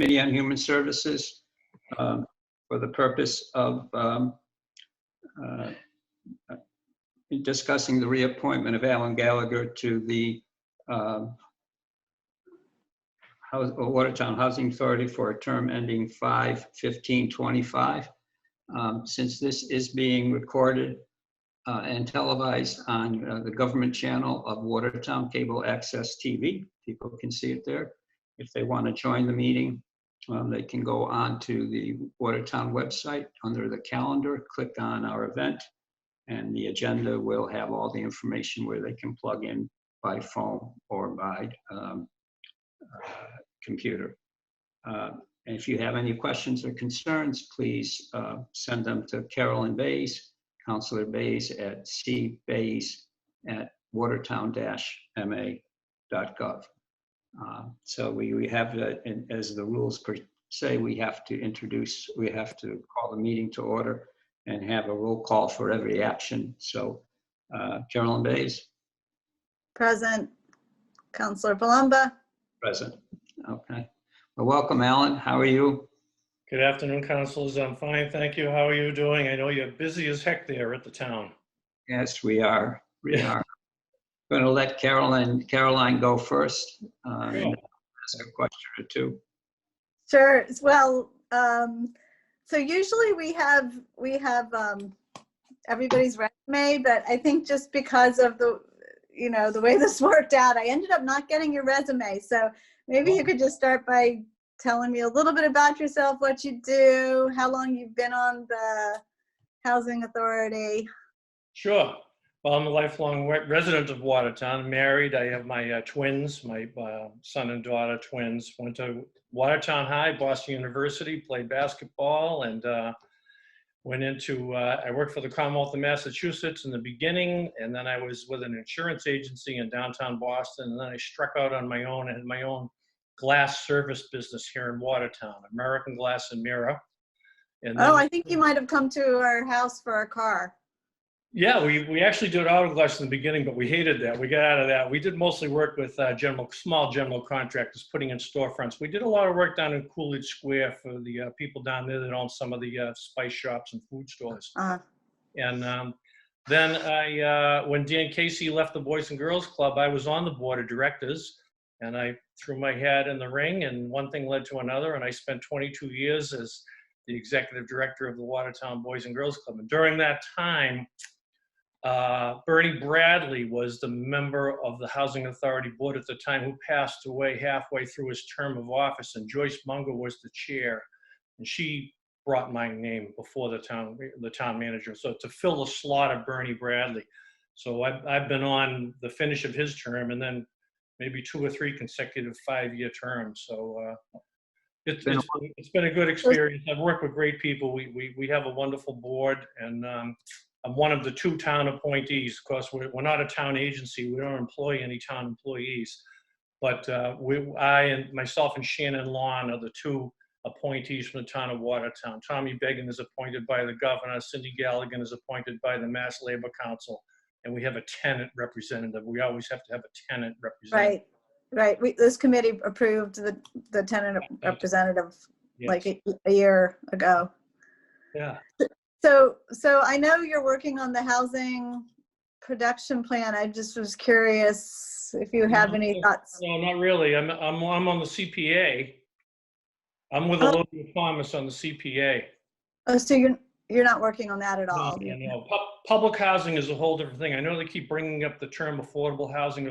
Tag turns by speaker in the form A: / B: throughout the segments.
A: Committee on Human Services for the purpose of discussing the reappointment of Alan Gallagher to the Watertown Housing Authority for a term ending 5/15/25. Since this is being recorded and televised on the government channel of Watertown Cable Access TV, people can see it there. If they want to join the meeting, they can go on to the Watertown website under the calendar, click on our event, and the agenda will have all the information where they can plug in by phone or by computer. And if you have any questions or concerns, please send them to Carolyn Bays, Councilor Bays at cbays@watertown-ma.gov. So we have, as the rules say, we have to call the meeting to order and have a roll call for every action. So Carolyn Bays.
B: Present. Councilor Palumba.
A: Present. Okay. Well, welcome, Alan. How are you?
C: Good afternoon, councilors. I'm fine, thank you. How are you doing? I know you're busy as heck there at the town.
A: Yes, we are. We are. Going to let Caroline go first. And ask a question or two.
B: Sure. Well, so usually we have everybody's resume, but I think just because of the way this worked out, I ended up not getting your resume. So maybe you could just start by telling me a little bit about yourself, what you do, how long you've been on the Housing Authority.
C: Sure. Well, I'm a lifelong resident of Watertown. I'm married. I have my twins, my son and daughter twins. Went to Watertown High, Boston University, played basketball, and went into, I worked for the Commonwealth of Massachusetts in the beginning, and then I was with an insurance agency in downtown Boston, and then I struck out on my own and had my own glass service business here in Watertown, American Glass and Mirror. And then,
B: I think you might have come to our house for a car.
C: Yeah, we actually did auto glass in the beginning, but we hated that. We got out of that. We did mostly work with small general contractors putting in storefronts. We did a lot of work down in Coolidge Square for the people down there that own some of the spice shops and food stores. And then when Dan Casey left the Boys and Girls Club, I was on the board of directors, and I threw my hat in the ring, and one thing led to another, and I spent 22 years as the executive director of the Watertown Boys and Girls Club. And during that time, Bernie Bradley was the member of the Housing Authority Board at the time, who passed away halfway through his term of office, and Joyce Munger was the chair, and she brought my name before the town manager, so to fill the slot of Bernie Bradley. So I've been on the finish of his term, and then maybe 2 or 3 consecutive 5-year terms. So it's been a good experience. I've worked with great people. We have a wonderful board, and I'm one of the 2 town appointees. Of course, we're not a town agency. We don't employ any town employees. But myself and Shannon Lawn are the 2 appointees from the town of Watertown. Tommy Began is appointed by the governor. Cindy Galligan is appointed by the Mass Labor Council. And we have a tenant representative. We always have to have a tenant representative.
B: Right. This committee approved the tenant representative like a year ago.
C: Yeah.
B: So I know you're working on the housing production plan. I just was curious if you have any thoughts.
C: No, not really. I'm on the CPA. I'm with Olivia Thomas on the CPA.
B: Oh, so you're not working on that at all?
C: No. Public housing is a whole different thing. I know they keep bringing up the term affordable housing,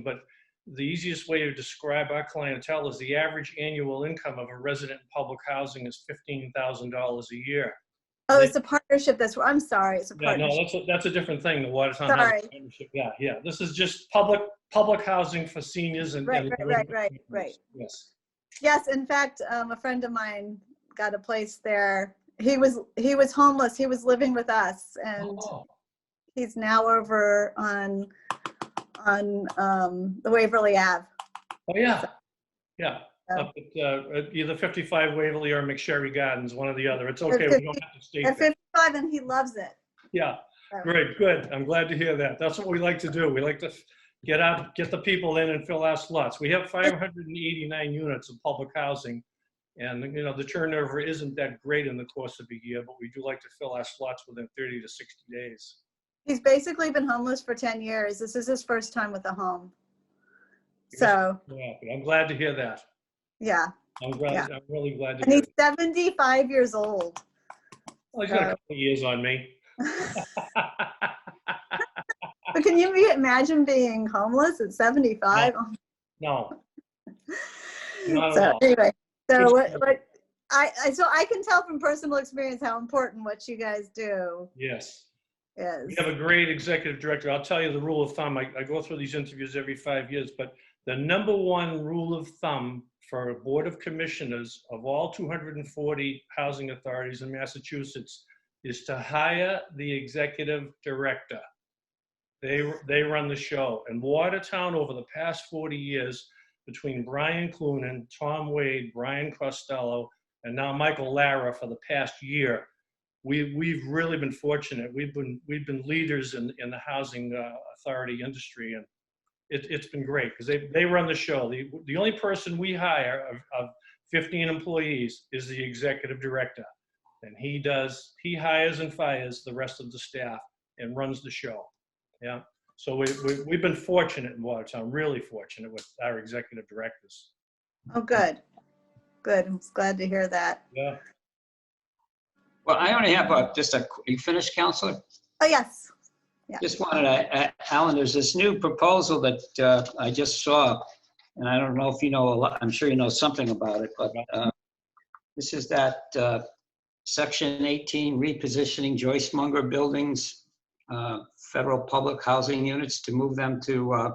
C: but the easiest way to describe our clientele is the average annual income of a resident in public housing is $15,000 a year.
B: Oh, it's a partnership. I'm sorry. It's a partnership.
C: No, that's a different thing. The Watertown Housing Partnership. Yeah. This is just public housing for seniors and
B: right. Yes. In fact, a friend of mine got a place there. He was homeless. He was living with us, and he's now over on the Waverly Ave.
C: Oh yeah. Up at either 55 Waverly or McSherry Gardens, one or the other. It's okay. We don't have to stay
B: at 55, and he loves it.
C: Yeah. Great. Good. I'm glad to hear that. That's what we like to do. We like to get the people in and fill our slots. We have 589 units of public housing And, the turnover isn't that great in the course of a year, but we do like to fill our slots within 30 to 60 days.
B: He's basically been homeless for 10 years. This is his first time with a home. So,
C: Yeah, but I'm glad to hear that.
B: yeah.
C: I'm really glad to
B: And
C: hear
B: he's
C: that.
B: 75 years old.
C: Well, he's got a couple of years on me.
B: But can you imagine being homeless at 75?
C: No, not at
B: So
C: all.
B: anyway, so so I can tell from personal experience how important what you guys do
C: Yes.
B: is.
C: We have a great executive director. I'll tell you the rule of thumb. I go through these interviews every 5 years, but the number one rule of thumb for a board of commissioners of all 240 housing authorities in Massachusetts is to hire the executive director. They run the show. And Watertown, over the past 40 years, between Brian Clunan, Tom Wade, Brian Costello, and now Michael Lara for the past year, we've really been fortunate. We've been leaders in the housing authority industry, and it's been great because they run the show. The only person we hire of 15 employees is the executive director, and he hires and fires the rest of the staff and runs the show. Yeah. So we've been fortunate in Watertown, really fortunate with our executive directors.
B: Oh, good. Good. I'm glad to hear that.
C: Yeah.
A: Well, I only have you finished, Counselor?
B: Oh, yes. Yeah.
A: Just wanted to, Alan, there's this new proposal that I just saw, and I don't know if you know a lot, I'm sure you know something about it, but this is that Section 18 repositioning Joyce Munger buildings, federal public housing units to move them to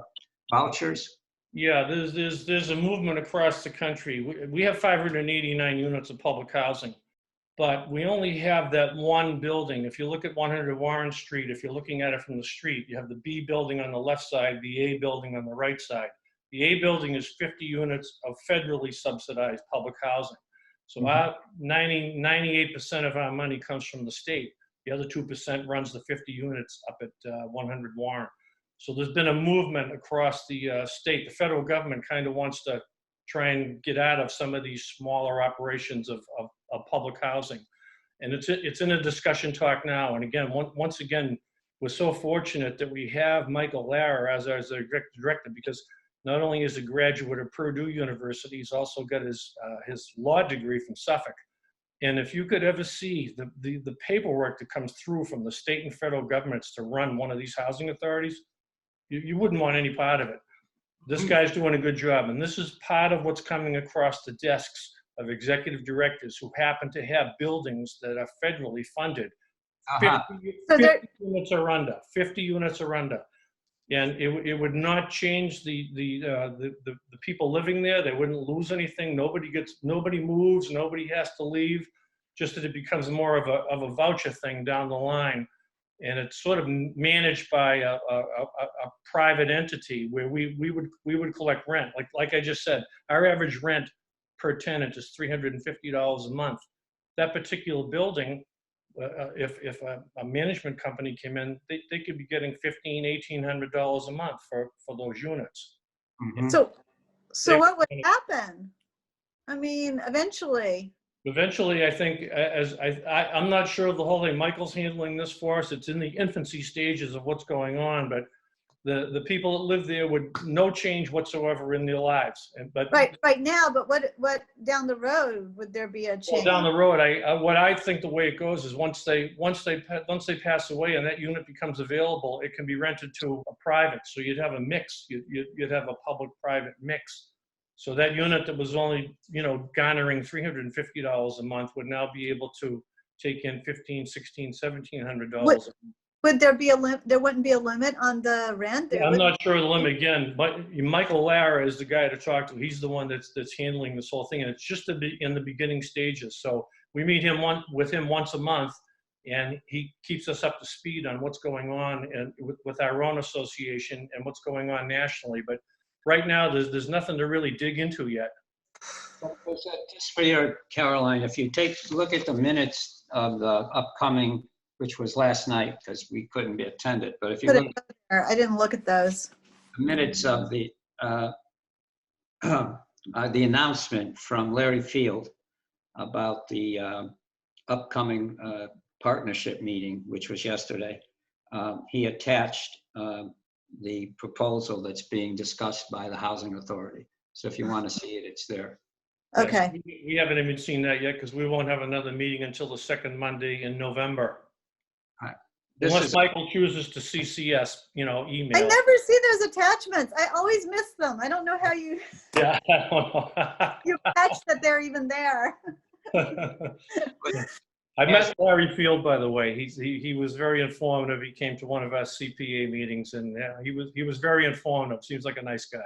A: vouchers.
C: Yeah, there's a movement across the country. We have 589 units of public housing, but we only have that one building. If you look at 100 Warren Street, if you're looking at it from the street, you have the B building on the left side, the A building on the right side. The A building is 50 units of federally subsidized public housing. So our 98% of our money comes from the state. The other 2% runs the 50 units up at 100 Warren. So there's been a movement across the state. The federal government kind of wants to try and get out of some of these smaller operations of public housing. And it's in a discussion talk now. And again, once again, we're so fortunate that we have Michael Lara as our executive director, because not only is a graduate of Purdue University, he's also got his law degree from Suffolk. And if you could ever see the paperwork that comes through from the state and federal governments to run one of these housing authorities, you wouldn't want any part of it. This guy's doing a good job. And this is part of what's coming across the desks of executive directors who happen to have buildings that are federally funded. 50 units are under, 50 units are under. And it would not change the people living there. They wouldn't lose anything. Nobody moves, nobody has to leave, just that it becomes more of a voucher thing down the line. And it's sort of managed by a private entity where we would collect rent. Like I just said, our average rent per tenant is $350 a month. That particular building, if a management company came in, they could be getting $1,500–1,800 a month for those units.
A: Mm-hmm.
B: So what would happen? I mean, eventually, I think, I'm not sure of the whole thing. Michael's handling this for us. It's in the infancy stages of what's going on, but the people that live there would no change whatsoever in their lives. But right now, but what down the road would there be a change?
C: Well, down the road, what I think the way it goes is once they pass away and that unit becomes available, it can be rented to a private. So you'd have a mix. You'd have a public-private mix. So that unit that was only, garnering $350 a month would now be able to take in $1,500, $1,600, $1,700.
B: Would there be there wouldn't be a limit on the rent?
C: I'm not sure of the limit again, but Michael Lara is the guy to talk to. He's the one that's handling this whole thing, and it's just in the beginning stages. So we meet with him once a month, and he keeps us up to speed on what's going on and with our own association and what's going on nationally. But right now, there's nothing to really dig into yet.
A: Just for your, Caroline, if you look at the minutes of the upcoming, which was last night because we couldn't be attended, but if you look,
B: I didn't look at those.
A: The minutes of the announcement from Larry Field, about the upcoming partnership meeting, which was yesterday. He attached the proposal that's being discussed by the Housing Authority. So if you want to see it, it's there.
B: Okay.
C: We haven't even seen that yet because we won't have another meeting until the second Monday in November.
A: This
C: Unless
A: is,
C: Michael chooses to CC us, email.
B: I never see those attachments. I always miss them. I don't know how you
C: Yeah, I don't know.
B: you catch that they're even there.
C: I met Larry Field, by the way. He was very informative. He came to one of our CPA meetings, and he was very informative. Seems like a nice guy.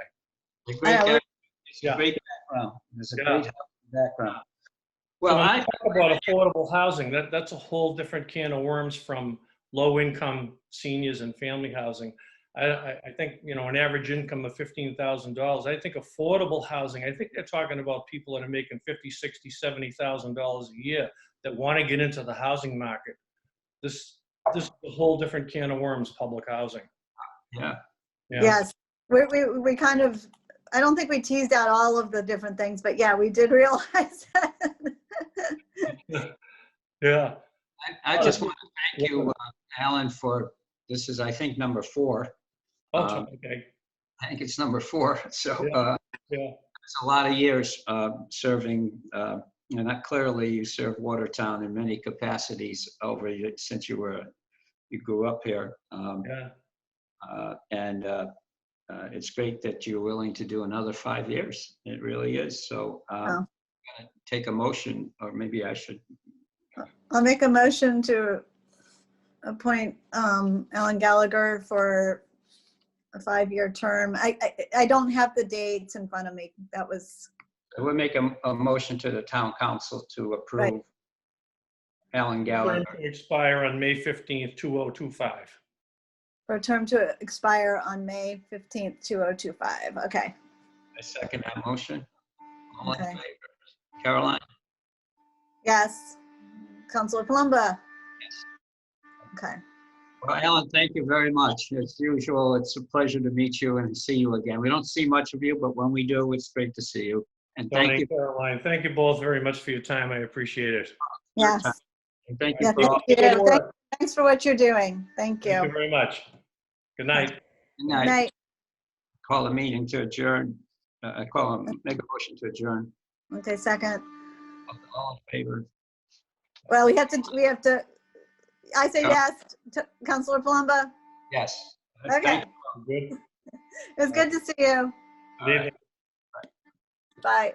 A: a great guy. It's
C: Yeah.
A: a great background. There's a
C: Yeah.
A: great background.
C: Well,
A: Well,
C: when
A: I
C: we talk about affordable housing, that's a whole different can of worms from low-income seniors and family housing. I think, an average income of $15,000. I think affordable housing, I think they're talking about people that are making $50,000, $60,000, $70,000 a year that want to get into the housing market. This is a whole different can of worms, public housing.
A: yeah.
C: Yeah.
B: Yes. We kind of, I don't think we teased out all of the different things, but yeah, we did realize that.
C: Yeah.
A: I just want to thank you, Alan, for this is, I think, number 4.
C: Okay.
A: I think it's number 4. So
C: Yeah.
A: it's a lot of years serving, and clearly you served Watertown in many capacities since you grew up here. And it's great that you're willing to do another 5 years. It really is. So I'm gonna take a motion, or maybe I should.
B: I'll make a motion to appoint Alan Gallagher for a 5-year term. I don't have the dates in front of me. That was
A: I would make a motion to the town council to approve
B: Right.
A: Alan
C: Term
A: Gallagher.
C: to expire on May 15th, 2025.
B: for a term to expire on May 15th, 2025. Okay.
A: I second that motion. All in
B: Okay.
A: favor? Caroline?
B: Yes. Councilor Palumba?
A: Yes.
B: Okay.
A: Well, Alan, thank you very much. As usual, it's a pleasure to meet you and see you again. We don't see much of you, but when we do, it's great to see you. And thank
C: Tony,
A: you.
C: Caroline, thank you both very much for your time. I appreciate it.
A: for your
B: Yes.
A: time. And thank you
B: Yeah,
A: for
B: thank
A: all.
B: you.
C: Good work.
B: Thanks for what you're doing. Thank
C: Thank you
B: you.
C: very much. Good night.
A: Good
B: Good
A: night.
B: night.
A: Call the meeting to adjourn. Make a motion to adjourn.
B: Okay, second.
A: All in favor?
B: Well, we have to, I say
A: Yeah.
B: yes to Councilor Palumba.
A: Yes.
B: Okay.
A: Thank
C: Good.
B: It was good to see you.
A: you.
B: Bye.